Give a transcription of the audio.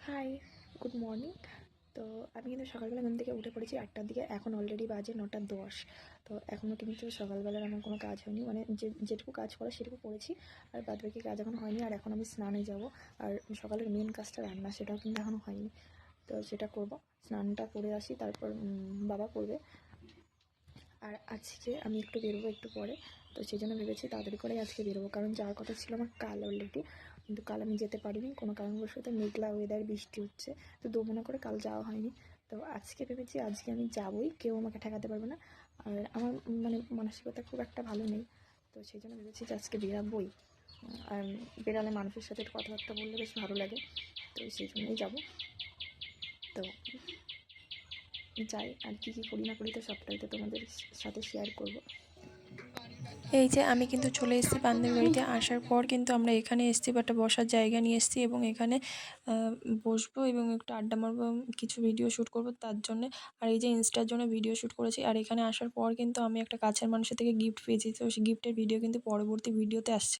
High, good morning. তো আমি কিন্তু সকালবেলা ঘুম থেকে উঠে পড়েছি 8টার দিকে। এখন অলরেডি বাজে 9টা 10। তো এখনও কিন্তু সকালবেলার আমার কোনো কাজ হয়নি, মানে যেটুকু কাজ করা সেটুকু করেছি, আর বাদবাকি কাজ এখন হয়নি। আর এখন আমি স্নানে যাব, আর সকালের মেন কাজটা রান্না, সেটাও কিন্তু এখনও হয়নি। তো সেটা করব, স্নানটা করে আসি, তারপর বাবা করবে। আর আজকে আমি একটু বেরোবো একটু পরে, তো সেই জন্য ভেবেছি তাড়াতাড়ি করে আজকে বেরোবো, কারণ যাওয়ার কথা ছিল আমার কাল অলরেডি, কিন্তু কাল আমি যেতে পারিনি কোনো কারণবশত। মেঘলা ওয়েদার, বৃষ্টি হচ্ছে, তো দোমনা করে কাল যাওয়া হয়নি। তো আজকে ভেবেছি আজকে আমি যাবই, কেউ আমাকে ঠেকাতে পারবে না। আর আমার মানে মানসিকতা খুব একটা ভালো নেই, তো সেই জন্য ভেবেছি যে আজকে বেরাবই। আর বেরালে মানুষের সাথে একটু কথাবার্তা বললে বেশ ভালো লাগে, তো সেই জন্যই যাবো। তো যাই, আর কী কী করি না করি তো সবটাই তো তোমাদের সাথে শেয়ার করব। এই যে আমি কিন্তু চলে এসেছি বান্ধবী বাড়িতে। আসার পর কিন্তু আমরা এখানে এসেছি, বা একটা বসার জায়গা নিয়ে এসেছি এবং এখানে বসবো এবং একটু আড্ডা মারবো, কিছু ভিডিও শ্যুট করবো তার জন্য। আর এই যে ইনস্টার জন্য ভিডিও শ্যুট করেছি। আর এখানে আসার পর কিন্তু আমি একটা কাছের মানুষের থেকে গিফট পেয়েছি, তো সেই গিফটের ভিডিও কিন্তু পরবর্তী ভিডিওতে আসছে।